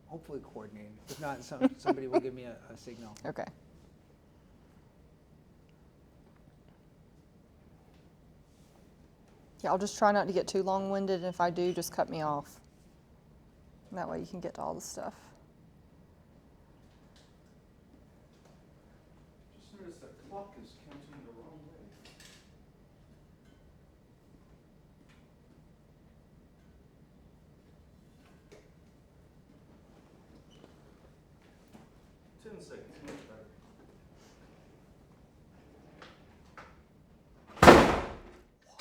hopefully coordinated. If not, somebody will give me a signal. Okay. Yeah, I'll just try not to get too long-winded, and if I do, just cut me off. And that way you can get to all the stuff. Just noticed the clock is counting the wrong way. Ten seconds, much better.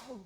Whoa.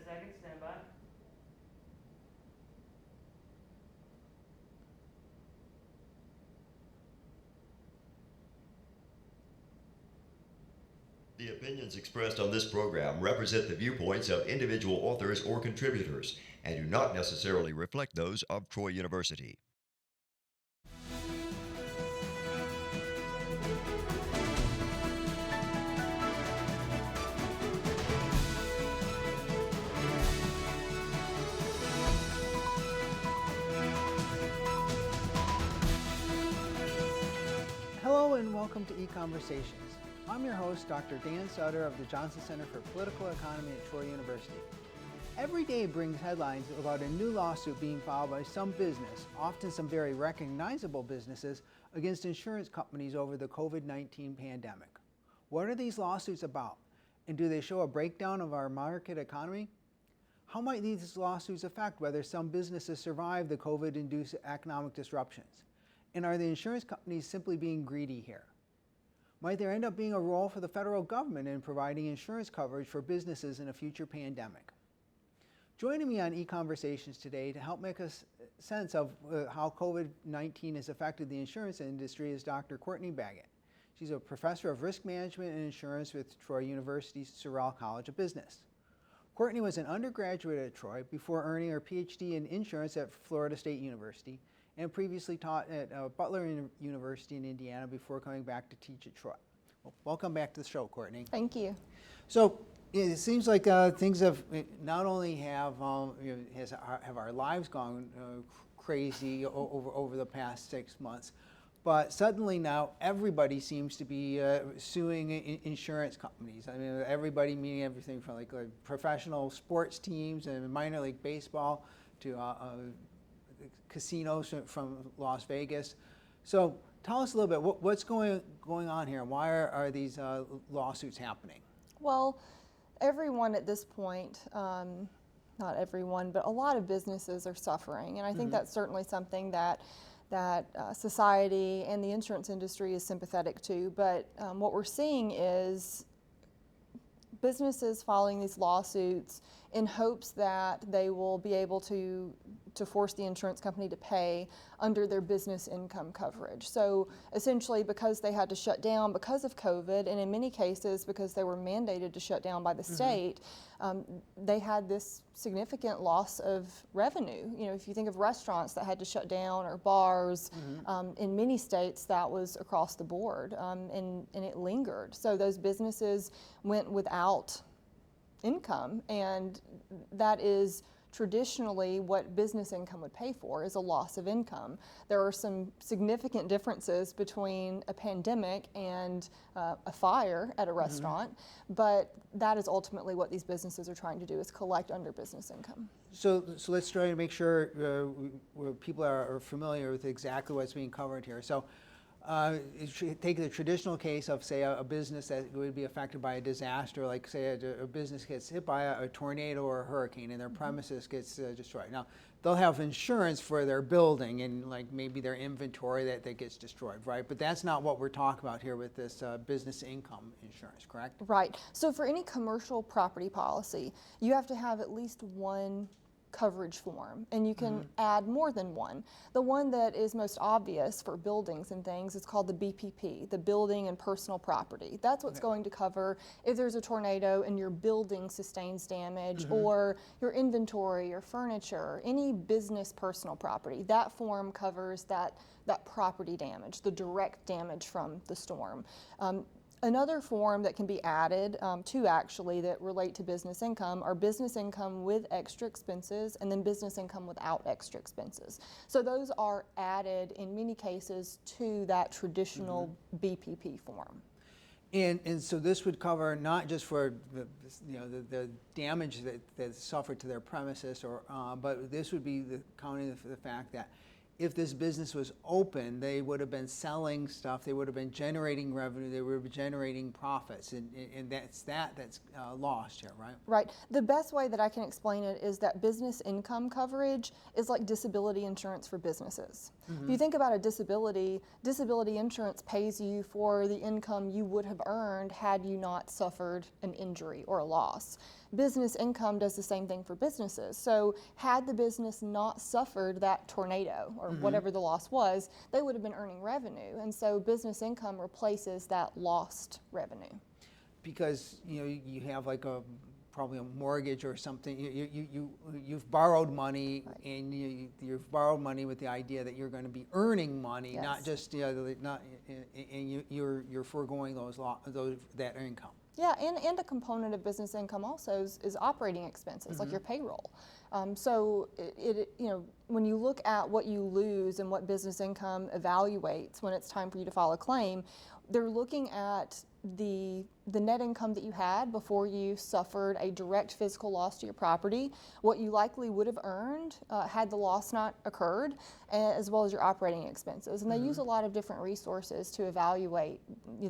Seconds, stand by. The opinions expressed on this program represent the viewpoints of individual authors or contributors and do not necessarily reflect those of Troy University. Hello and welcome to EconVersations. I'm your host, Dr. Dan Sutter of the Johnson Center for Political Economy at Troy University. Every day brings headlines about a new lawsuit being filed by some business, often some very recognizable businesses, against insurance companies over the COVID-19 pandemic. What are these lawsuits about? And do they show a breakdown of our market economy? How might these lawsuits affect whether some businesses survive the COVID-induced economic disruptions? And are the insurance companies simply being greedy here? Might there end up being a role for the federal government in providing insurance coverage for businesses in a future pandemic? Joining me on EconVersations today to help make us sense of how COVID-19 has affected the insurance industry is Dr. Courtney Baggett. She's a professor of risk management and insurance with Troy University's Sorrell College of Business. Courtney was an undergraduate at Troy before earning her PhD in insurance at Florida State University and previously taught at Butler University in Indiana before coming back to teach at Troy. Well, welcome back to the show, Courtney. Thank you. So it seems like things have not only have our lives gone crazy over the past 6 months, but suddenly now everybody seems to be suing insurance companies. I mean, everybody, meaning everything from like professional sports teams and minor league baseball to casinos from Las Vegas. So tell us a little bit, what's going on here? Why are these lawsuits happening? Well, everyone at this point, not everyone, but a lot of businesses are suffering. And I think that's certainly something that society and the insurance industry is sympathetic to. But what we're seeing is businesses filing these lawsuits in hopes that they will be able to force the insurance company to pay under their business income coverage. So essentially, because they had to shut down because of COVID, and in many cases because they were mandated to shut down by the state, they had this significant loss of revenue. You know, if you think of restaurants that had to shut down or bars, in many states that was across the board, and it lingered. So those businesses went without income, and that is traditionally what business income would pay for is a loss of income. There are some significant differences between a pandemic and a fire at a restaurant, but that is ultimately what these businesses are trying to do, is collect under business income. So let's try to make sure people are familiar with exactly what's being covered here. So take the traditional case of, say, a business that would be affected by a disaster, like say a business gets hit by a tornado or a hurricane and their premises gets destroyed. Now, they'll have insurance for their building and like maybe their inventory that gets destroyed, right? But that's not what we're talking about here with this business income insurance, correct? Right. So for any commercial property policy, you have to have at least one coverage form, and you can add more than one. The one that is most obvious for buildings and things is called the BPP, the Building and Personal Property. That's what's going to cover if there's a tornado and your building sustains damage, or your inventory, your furniture, any business personal property. That form covers that property damage, the direct damage from the storm. Another form that can be added, two actually, that relate to business income are business income with extra expenses and then business income without extra expenses. So those are added in many cases to that traditional BPP form. And so this would cover not just for the damage that's suffered to their premises, but this would be counting the fact that if this business was open, they would have been selling stuff, they would have been generating revenue, they would have been generating profits, and that's lost here, right? Right. The best way that I can explain it is that business income coverage is like disability insurance for businesses. If you think about a disability insurance pays you for the income you would have earned had you not suffered an injury or a loss. Business income does the same thing for businesses. So had the business not suffered that tornado or whatever the loss was, they would have been earning revenue. And so business income replaces that lost revenue. Because you have like probably a mortgage or something. You've borrowed money, and you've borrowed money with the idea that you're going to be earning money, not just and you're foregoing that income. Yeah, and a component of business income also is operating expenses, like your payroll. So when you look at what you lose and what business income evaluates when it's time for you to file a claim, they're looking at the net income that you had before you suffered a direct physical loss to your property, what you likely would have earned had the loss not occurred, as well as your operating expenses. And they use a lot of different resources to evaluate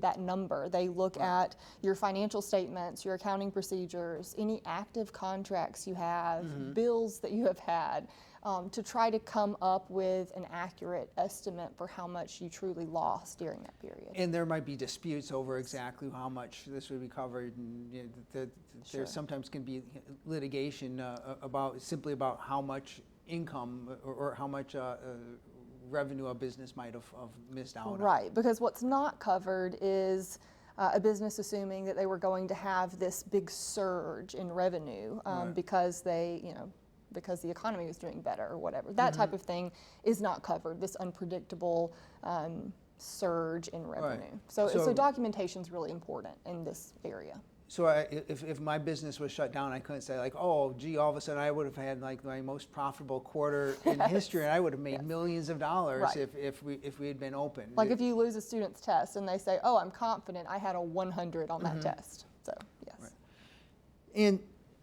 that number. They look at your financial statements, your accounting procedures, any active contracts you have, bills that you have had, to try to come up with an accurate estimate for how much you truly lost during that period. And there might be disputes over exactly how much this would be covered, and there sometimes can be litigation simply about how much income or how much revenue a business might have missed out on. Right, because what's not covered is a business assuming that they were going to have this big surge in revenue because because the economy was doing better or whatever. That type of thing is not covered, this unpredictable surge in revenue. So documentation is really important in this area. So if my business was shut down, I couldn't say like, oh, gee, all of a sudden I would have had like my most profitable quarter in history, and I would have made millions of dollars if we had been open. Like if you lose a student's test and they say, oh, I'm confident I had a 100 on that test. So, yes. Right. And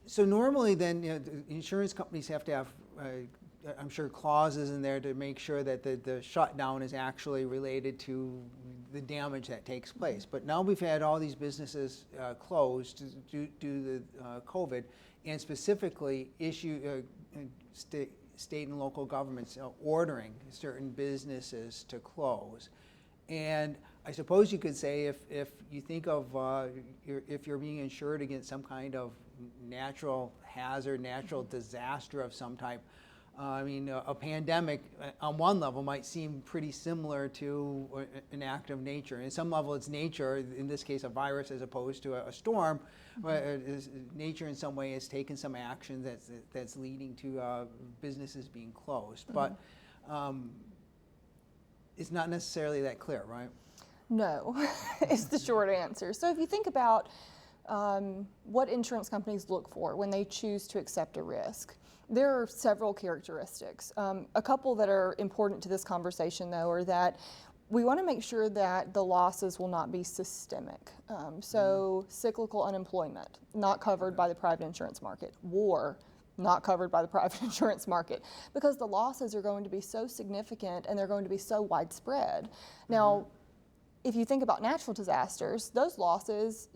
so normally then, the insurance companies have to have, I'm sure, clauses in there to make sure that the shutdown is actually related to the damage that takes place. But now we've had all these businesses closed due to COVID, and specifically state and local governments ordering certain businesses to close. And I suppose you could say if you think of if you're being insured against some kind of natural hazard, natural disaster of some type, I mean, a pandemic on one level might seem pretty similar to an act of nature. And at some level it's nature, in this case a virus as opposed to a storm. Nature in some way has taken some action that's leading to businesses being closed. But it's not necessarily that clear, right? No, is the short answer. So if you think about what insurance companies look for when they choose to accept a risk, There are several characteristics. A couple that are important to this conversation, though, are that we want to make sure that the losses will not be systemic. So cyclical unemployment, not covered by the private insurance market. War, not covered by the private insurance market, because the losses are going to be so significant and they're going to be so widespread. Now, if you think about natural disasters, those losses,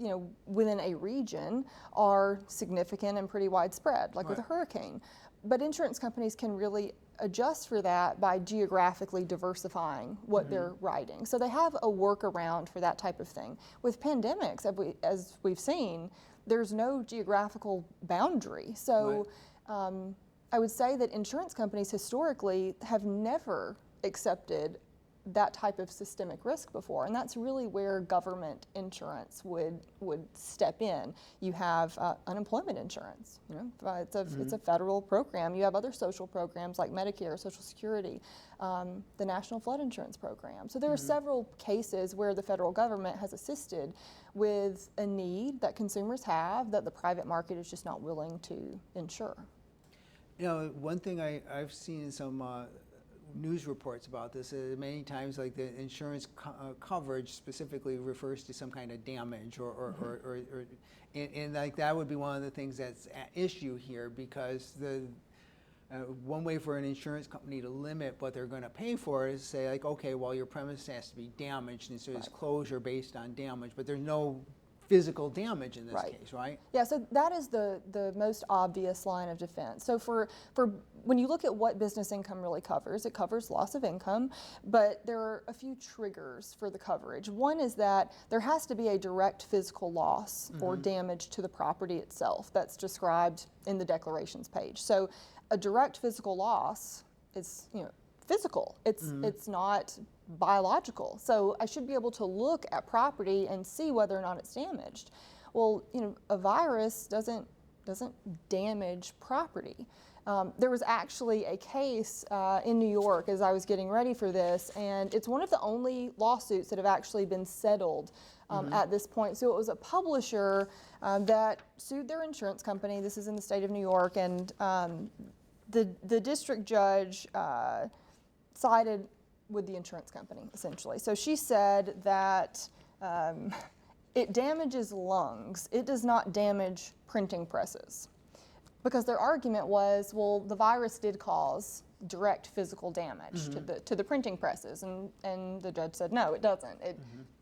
within a region are significant and pretty widespread, like with a hurricane. But insurance companies can really adjust for that by geographically diversifying what they're writing. So they have a workaround for that type of thing. With pandemics, as we've seen, there's no geographical boundary. So I would say that insurance companies historically have never accepted that type of systemic risk before, and that's really where government insurance would step in. You have unemployment insurance, it's a federal program. You have other social programs like Medicare, Social Security, the National Flood Insurance Program. So there are several cases where the federal government has assisted with a need that consumers have that the private market is just not willing to insure. One thing I've seen in some news reports about this many times, like the insurance coverage specifically refers to some kind of damage and like that would be one of the things that's at issue here, because the one way for an insurance company to limit what they're going to pay for is say, like, okay, well, your premise has to be damaged, and so there's closure based on damage, but there's no physical damage in this case, right? Yeah, so that is the most obvious line of defense. So for when you look at what business income really covers, it covers loss of income, but there are a few triggers for the coverage. One is that there has to be a direct physical loss or damage to the property itself that's described in the declarations page. So a direct physical loss is, physical. It's not biological. So I should be able to look at property and see whether or not it's damaged. Well, a virus doesn't damage property. There was actually a case in New York as I was getting ready for this, and it's one of the only lawsuits that have actually been settled at this point. So it was a publisher that sued their insurance company. This is in the state of New York, and the district judge sided with the insurance company, essentially. So she said that it damages lungs. It does not damage printing presses. Because their argument was, well, the virus did cause direct physical damage to the printing presses, and the judge said, no, it doesn't.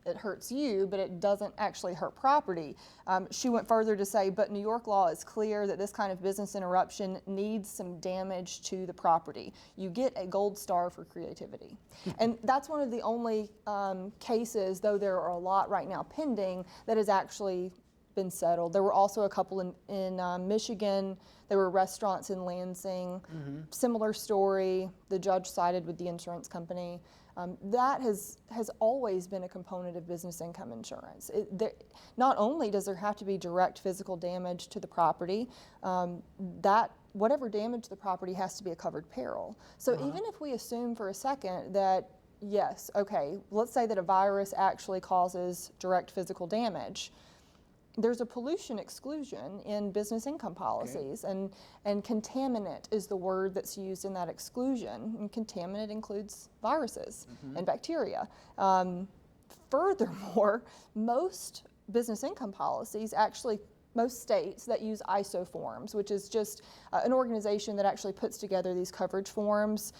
It hurts you, but it doesn't actually hurt property. She went further to say, but New York law is clear that this kind of business interruption needs some damage to the property. You get a gold star for creativity. And that's one of the only cases, though there are a lot right now pending, that has actually been settled. There were also a couple in Michigan. There were restaurants in Lansing. Similar story. The judge sided with the insurance company. That has always been a component of business income insurance. Not only does there have to be direct physical damage to the property, that whatever damage to the property has to be a covered peril. So even if we assume for a second that, yes, okay, let's say that a virus actually causes direct physical damage, there's a pollution exclusion in business income policies, and contaminant is the word that's used in that exclusion, and contaminant includes viruses and bacteria. Furthermore, most business income policies most states that use ISO forms, which is just an organization that actually puts together these coverage forms.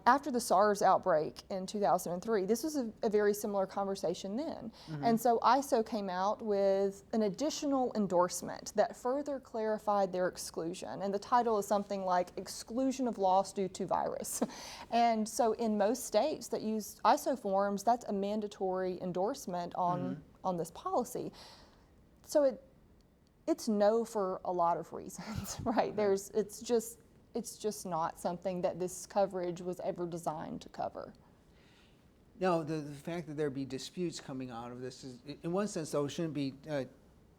After the SARS outbreak in 2003, this was a very similar conversation then. And so ISO came out with an additional endorsement that further clarified their exclusion. And the title is something like Exclusion of Loss Due to Virus. And so in most states that use ISO forms, that's a mandatory endorsement on this policy. So it's no for a lot of reasons, right? It's just not something that this coverage was ever designed to cover. Now, the fact that there be disputes coming out of this is, in one sense, though, shouldn't be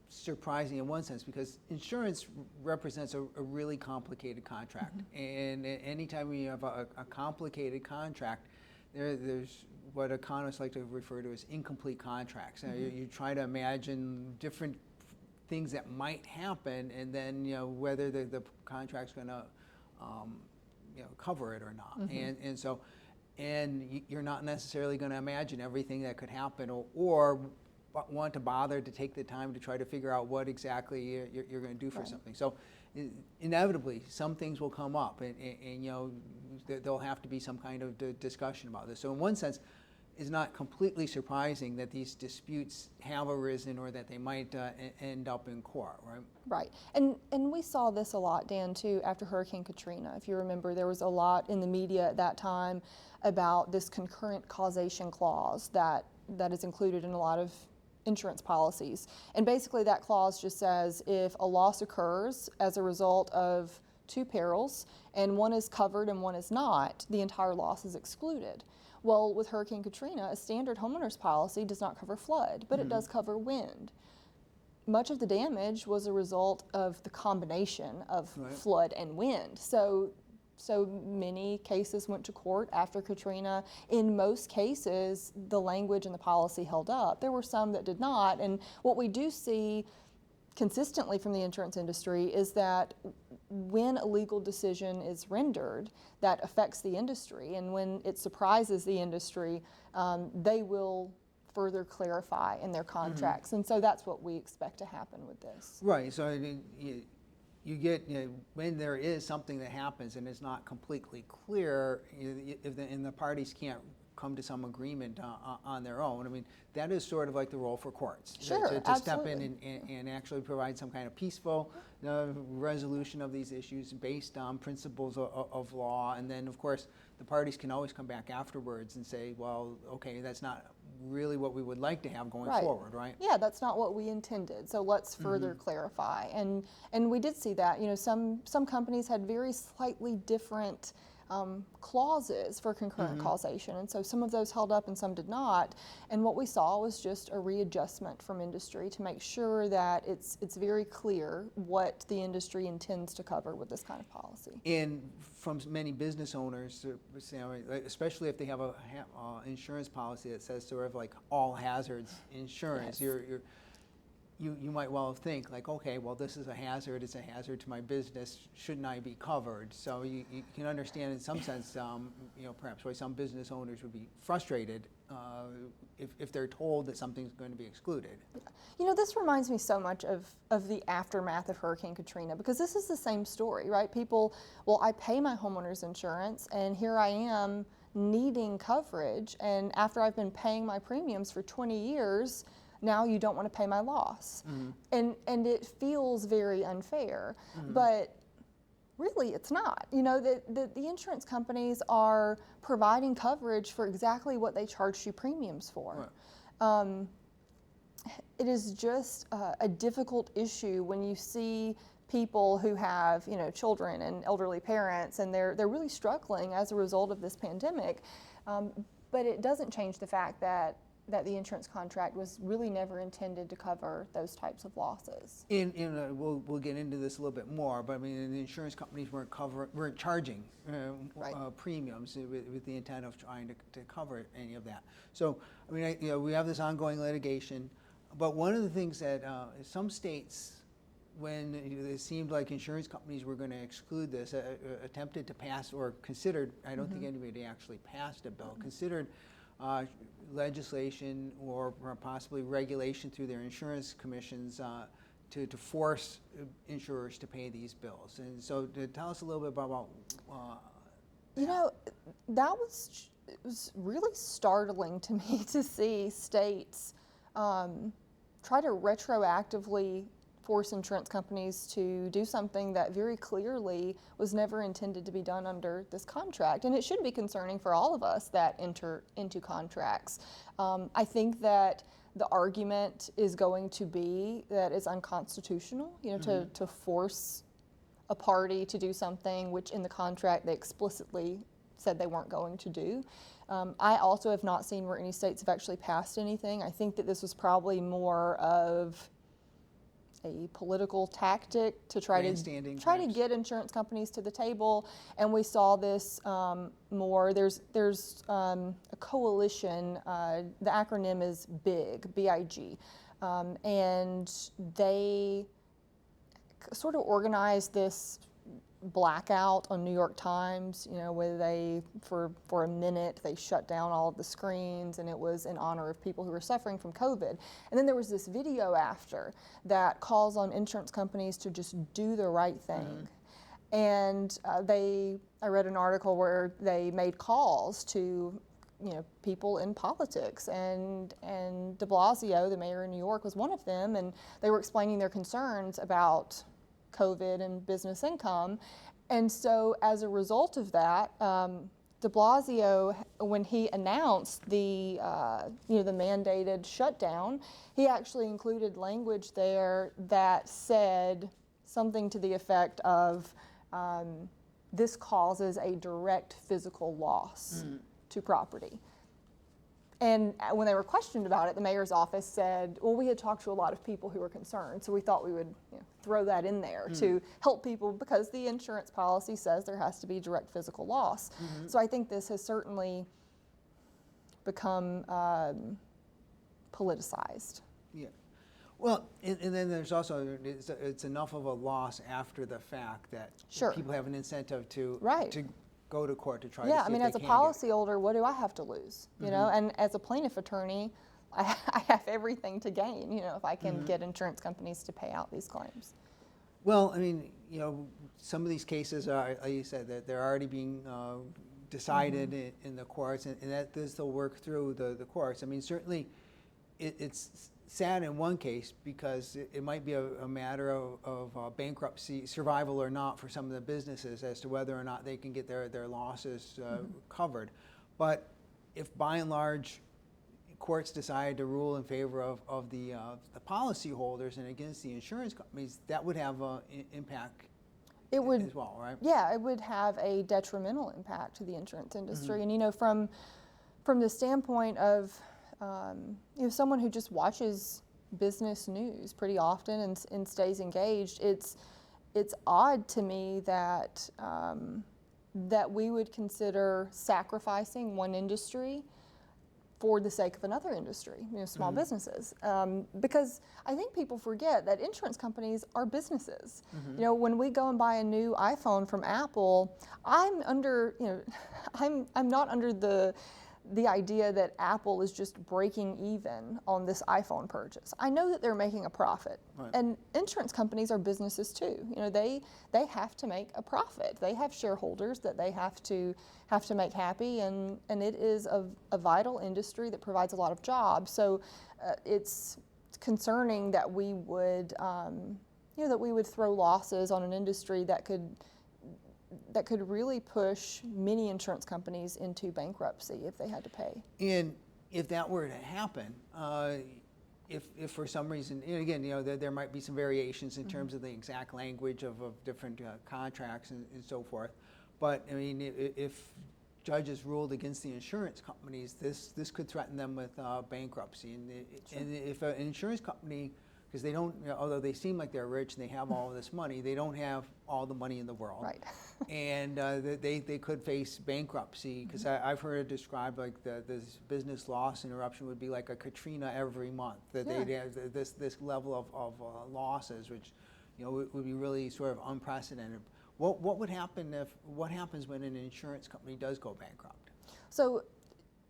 surprising in one sense, because insurance represents a really complicated contract. And anytime you have a complicated contract, there's what economists like to refer to as incomplete contracts. You try to imagine different things that might happen, and then whether the contract's going to cover it or not. And so, you're not necessarily going to imagine everything that could happen, or want to bother to take the time to try to figure out what exactly you're going to do for something. So inevitably, some things will come up, and there'll have to be some kind of discussion about this. So in one sense, it's not completely surprising that these disputes have arisen, or that they might end up in court, right? Right, and we saw this a lot, Dan, too, after Hurricane Katrina. If you remember, there was a lot in the media at that time about this concurrent causation clause that is included in a lot of insurance policies. And basically that clause just says if a loss occurs as a result of two perils, and one is covered and one is not, the entire loss is excluded. Well, with Hurricane Katrina, a standard homeowner's policy does not cover flood, but it does cover wind. Much of the damage was a result of the combination of flood and wind. So many cases went to court after Katrina. In most cases, the language in the policy held up. There were some that did not, and what we do see consistently from the insurance industry is that when a legal decision is rendered that affects the industry, and when it surprises the industry, they will further clarify in their contracts. And so that's what we expect to happen with this. Right, so I mean, you get, when there is something that happens and it's not completely clear, if the parties can't come to some agreement on their own, I mean, that is sort of like the role for courts. Sure, to step in and actually provide some kind of peaceful resolution of these issues based on principles of law. And then, of course, the parties can always come back afterwards and say, well, okay, that's not really what we would like to have going forward, right? Yeah, that's not what we intended. So let's further clarify. And we did see that. Some companies had very slightly different clauses for concurrent causation, and so some of those held up and some did not. And what we saw was just a readjustment from industry to make sure that it's very clear what the industry intends to cover with this kind of policy. And from many business owners, especially if they have a insurance policy that says sort of like all hazards insurance, you might well think like, okay, well, this is a hazard, it's a hazard to my business, shouldn't I be covered? So you can understand in some sense, perhaps why some business owners would be frustrated if they're told that something's going to be excluded. This reminds me so much of the aftermath of Hurricane Katrina, because this is the same story, right? People, well, I pay my homeowner's insurance, and here I am needing coverage, and after I've been paying my premiums for 20 years, now you don't want to pay my loss. And it feels very unfair, but really it's not. The insurance companies are providing coverage for exactly what they charged you premiums for. It is just a difficult issue when you see people who have children and elderly parents, and they're really struggling as a result of this pandemic. But it doesn't change the fact that the insurance contract was really never intended to cover those types of losses. We'll get into this a little bit more, but I mean, the insurance companies weren't charging premiums with the intent of trying to cover any of that. So I mean, we have this ongoing litigation, but one of the things that some states, when it seemed like insurance companies were going to exclude this, attempted to pass or considered, I don't think anybody actually passed a bill, considered legislation or possibly regulation through their insurance commissions to force insurers to pay these bills. And so tell us a little bit about it was really startling to me to see states try to retroactively force insurance companies to do something that very clearly was never intended to be done under this contract. And it should be concerning for all of us that enter into contracts. I think that the argument is going to be that it's unconstitutional, to force a party to do something which in the contract they explicitly said they weren't going to do. I also have not seen where any states have actually passed anything. I think that this was probably more of a political tactic to try to get insurance companies to the table, and we saw this more. There's a coalition. The acronym is BIG, B-I-G, and they sort of organized this blackout on New York Times, you know, where they, for a minute, they shut down all of the screens, and it was in honor of people who were suffering from COVID. And then there was this video after that calls on insurance companies to just do the right thing. And I read an article where they made calls to, you know, people in politics, and de Blasio, the mayor of New York, was one of them, and they were explaining their concerns about COVID and business income. And so as a result of that, de Blasio, when he announced the the mandated shutdown, he actually included language there that said something to the effect of, this causes a direct physical loss to property. And when they were questioned about it, the mayor's office said, well, we had talked to a lot of people who were concerned, so we thought we would, you know, throw that in there to help people, because the insurance policy says there has to be direct physical loss. So I think this has certainly become politicized. Yeah. Well, and then there's also, it's enough of a loss after the fact that Sure. people have an incentive to Right. to go to court to try Yeah, to I see mean, if as they a can get it. policyholder, what do I have to lose? You know, and as a plaintiff attorney, I have everything to gain, you know, if I can get insurance companies to pay out these claims. Well, I mean, you know, some of these cases are, like you said, that they're already being decided in the courts, and that this will work through the courts. I mean, certainly it's sad in one case, because it might be a matter of bankruptcy, survival or not, for some of the businesses as to whether or not they can get their losses covered. But if by and large courts decide to rule in favor of the policyholders and against the insurance companies, that would have an impact It would, as well, right? yeah, it would have a detrimental impact to the insurance industry. And, you know, from the standpoint of, you know, someone who just watches business news pretty often and stays engaged, it's odd to me that that we would consider sacrificing one industry for the sake of another industry, you know, small businesses. Because I think people forget that insurance companies are businesses. You know, when we go and buy a new iPhone from Apple, I'm under, you know, I'm not under the idea that Apple is just breaking even on this iPhone purchase. I know that they're making a profit, Right. and insurance companies are businesses too. You know, they have to make a profit. They have shareholders that they have to make happy, and it is a vital industry that provides a lot of jobs. So it's concerning that we would, you know, that we would throw losses on an industry that could really push many insurance companies into bankruptcy if they had to pay. And if that were to happen, if for some reason, and again, you know, there might be some variations in terms of the exact language of different contracts and so forth, but I mean, if judges ruled against the insurance companies, this could threaten them with bankruptcy. And if an insurance company, because they don't, you know, although they seem like they're rich and they have all of this money, they don't have all the money in the world. Right. And they could face bankruptcy, because I've heard it described like this business loss interruption would be like a Katrina every month, that they'd have this level of losses, which, you know, would be really sort of unprecedented. What would happen what happens when an insurance company does go bankrupt? So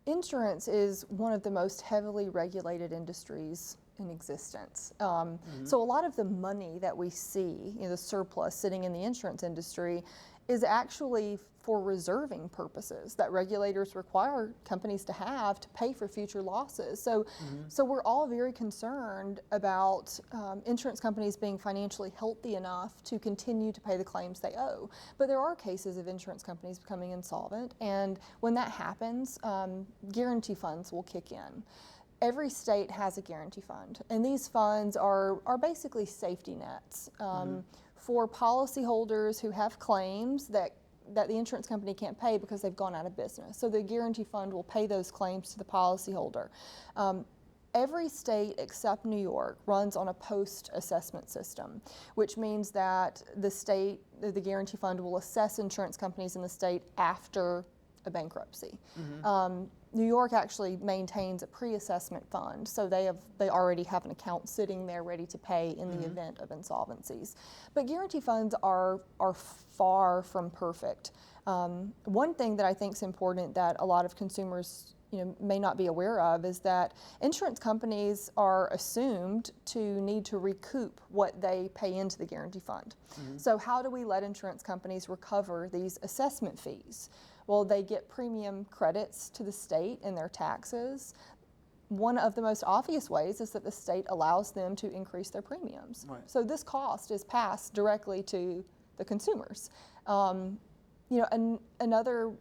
insurance is one of the most heavily regulated industries in existence. So a lot of the money that we see, you know, the surplus sitting in the insurance industry, is actually for reserving purposes that regulators require companies to have to pay for future losses. So, so we're all very concerned about insurance companies being financially healthy enough to continue to pay the claims they owe. But there are cases of insurance companies becoming insolvent, and when that happens, guarantee funds will kick in. Every state has a guarantee fund, and these funds are basically safety nets for policyholders who have claims that the insurance company can't pay because they've gone out of business. So the guarantee fund will pay those claims to the policyholder. Every state except New York runs on a post-assessment system, which means that the guarantee fund will assess insurance companies in the state after a bankruptcy. New York actually maintains a pre-assessment fund, so they already have an account sitting there ready to pay in the event of insolvencies. But guarantee funds are far from perfect. One thing that I think is important that a lot of consumers may not be aware of is that insurance companies are assumed to need to recoup what they pay into the guarantee fund. So how do we let insurance companies recover these assessment fees? Well, they get premium credits to the state in their taxes. One of the most obvious ways is that the state allows them to increase their premiums. Right. So this cost is passed directly to the consumers. Another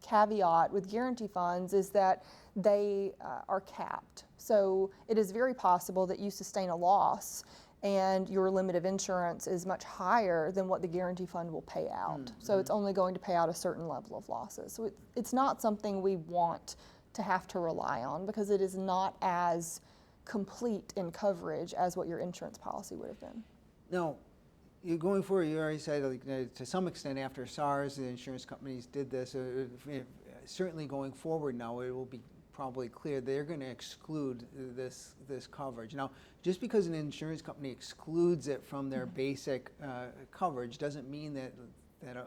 caveat with guarantee funds is that they are capped. So it is very possible that you sustain a loss and your limit of insurance is much higher than what the guarantee fund will pay out. So it's only going to pay out a certain level of losses. So it's not something we want to have to rely on because it is not as complete in coverage as what your insurance policy would have been. Now, you're going forward, you already said to some extent after SARS, the insurance companies did this. Certainly going forward now, it will be probably clear they're going to exclude this coverage. Now, just because an insurance company excludes it from their basic coverage doesn't mean that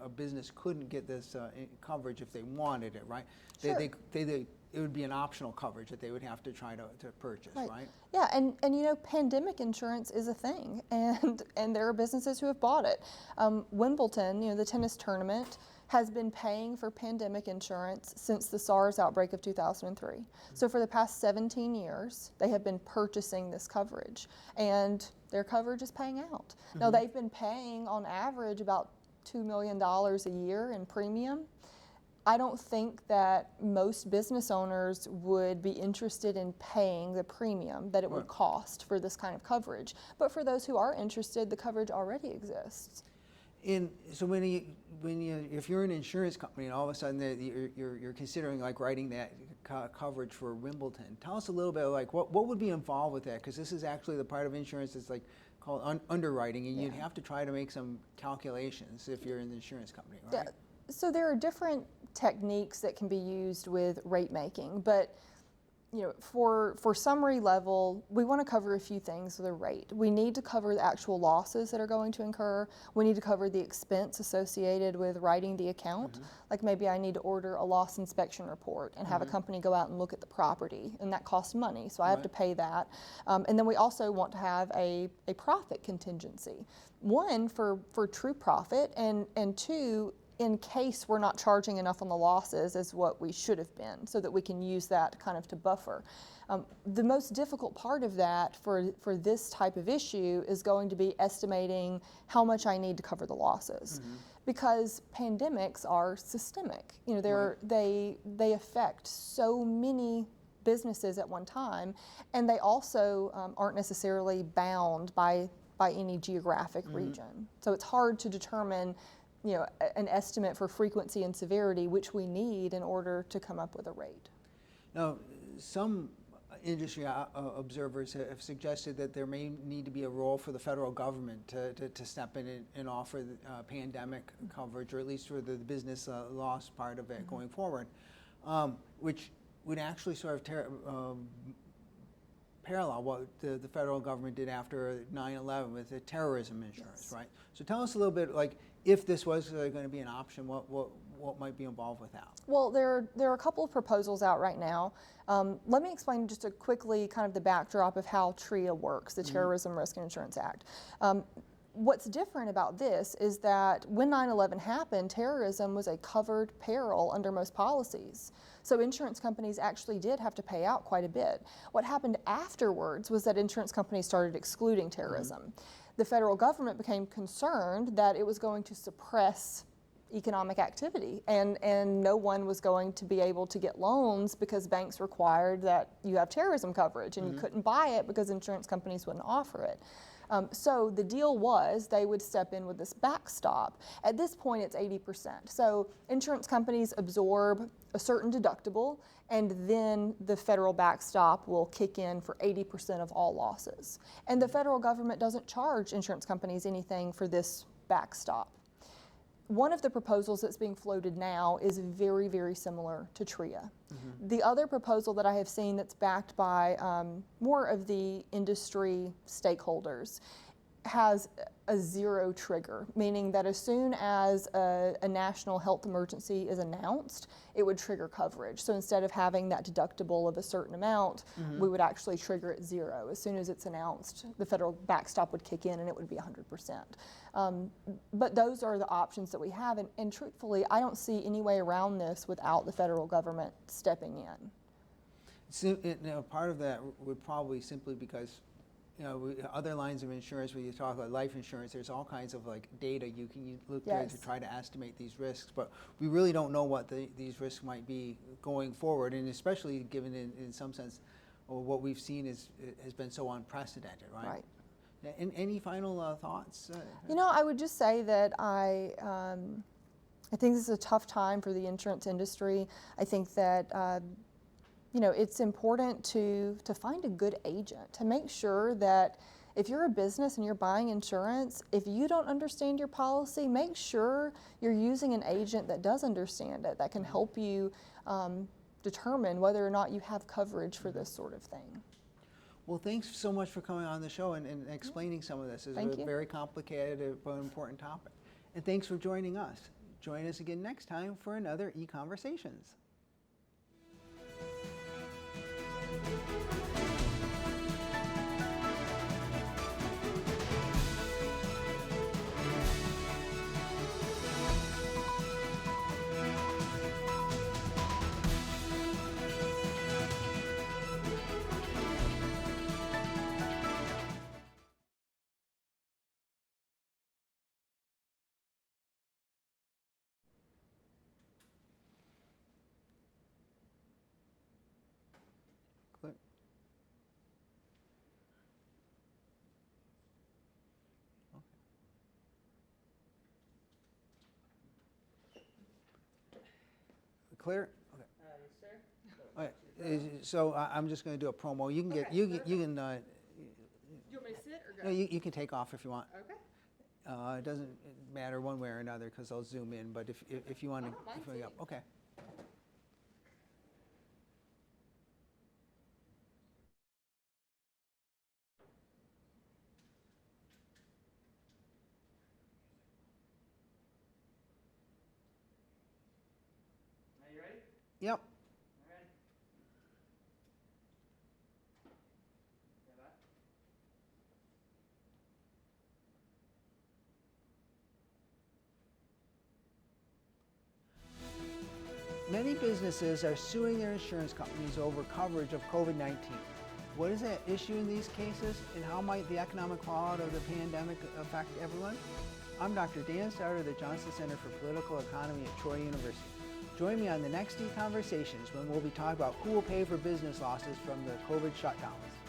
a business couldn't get this coverage if they wanted it, right? Sure. It would be an optional coverage that they would have to try to purchase, right? Yeah, and pandemic insurance is a thing, and there are businesses who have bought it. Wimbledon, the tennis tournament, has been paying for pandemic insurance since the SARS outbreak of 2003. So for the past 17 years, they have been purchasing this coverage, and their coverage is paying out. Now, they've been paying on average about $2 million a year in premium. I don't think that most business owners would be interested in paying the premium that it would cost for this kind of coverage. But for those who are interested, the coverage already exists. So if you're an insurance company and all of a sudden you're considering like writing that coverage for Wimbledon, tell us a little bit like what would be involved with that, because this is actually the part of insurance that's like called underwriting, and you'd have to try to make some calculations if you're in the insurance company, right? Yeah. So there are different techniques that can be used with rate making, but for summary level, we want to cover a few things with a rate. We need to cover the actual losses that are going to incur. We need to cover the expense associated with writing the account. Like maybe I need to order a loss inspection report and have a company go out and look at the property, and that costs money, so I have to pay that. And then we also want to have a profit contingency. One, for true profit, and two, in case we're not charging enough on the losses as what we should have been, so that we can use that kind of to buffer. The most difficult part of that for this type of issue is going to be estimating how much I need to cover the losses. Because pandemics are systemic. They affect so many businesses at one time, and they also aren't necessarily bound by any geographic region. So it's hard to determine an estimate for frequency and severity, which we need in order to come up with a rate. Now, some industry observers have suggested that there may need to be a role for the federal government to step in and offer pandemic coverage, or at least for the business loss part of it going forward, which would actually sort of parallel what the federal government did after 9/11 with the terrorism insurance, right? So tell us a little bit, like, if this was going to be an option, what might be involved with that? Well, there are a couple of proposals out right now. Let me explain just quickly kind of the backdrop of how TRIA works, the Terrorism Risk and Insurance Act. What's different about this is that when 9/11 happened, terrorism was a covered peril under most policies. So insurance companies actually did have to pay out quite a bit. What happened afterwards was that insurance companies started excluding terrorism. The federal government became concerned that it was going to suppress economic activity, and no one was going to be able to get loans because banks required that you have terrorism coverage, and you couldn't buy it because insurance companies wouldn't offer it. So the deal was they would step in with this backstop. At this point, it's 80%. So insurance companies absorb a certain deductible, and then the federal backstop will kick in for 80% of all losses. And the federal government doesn't charge insurance companies anything for this backstop. one of the proposals that's being floated now is very, very similar to TRIA. The other proposal that I have seen that's backed by more of the industry stakeholders has a zero trigger, meaning that as soon as a national health emergency is announced, it would trigger coverage. So instead of having that deductible of a certain amount, we would actually trigger it zero. As soon as it's announced, the federal backstop would kick in and it would be 100%. But those are the options that we have, and truthfully, I don't see any way around this without the federal government stepping in. So, part of that would probably simply because other lines of insurance, when you talk about life insurance, there's all kinds of like data you can look at to try to estimate these risks, but we really don't know what these risks might be going forward, and especially given in some sense what we've seen has been so unprecedented, right? Right. And any final thoughts? I would just say that I think this is a tough time for the insurance industry. I think that it's important to find a good agent, to make sure that if you're a business and you're buying insurance, if you don't understand your policy, make sure you're using an agent that does understand it, that can help you determine whether or not you have coverage for this sort of thing. Well, thanks so much for coming on the show and explaining some of this. It's a very complicated but important topic. And thanks for joining us. Join us again next time for another EconVersations. Clear? Okay. Yes, sir. Okay. So I'm just going to do a promo. You can get you can. Do you want me to sit or go? No, you can take off if you want. Okay. It doesn't matter one way or another because I'll zoom in. But if you want to, okay. Are you ready? Yep. All right. Stand by. Many businesses are suing their insurance companies over coverage of COVID-19. What is at issue in these cases, and how might the economic fallout of the pandemic affect everyone? I'm Dr. Dan Sutter of the Johnson Center for Political Economy at Troy University. Join me on the next EconVersations when we'll be talking about who will pay for business losses from the COVID shutdowns.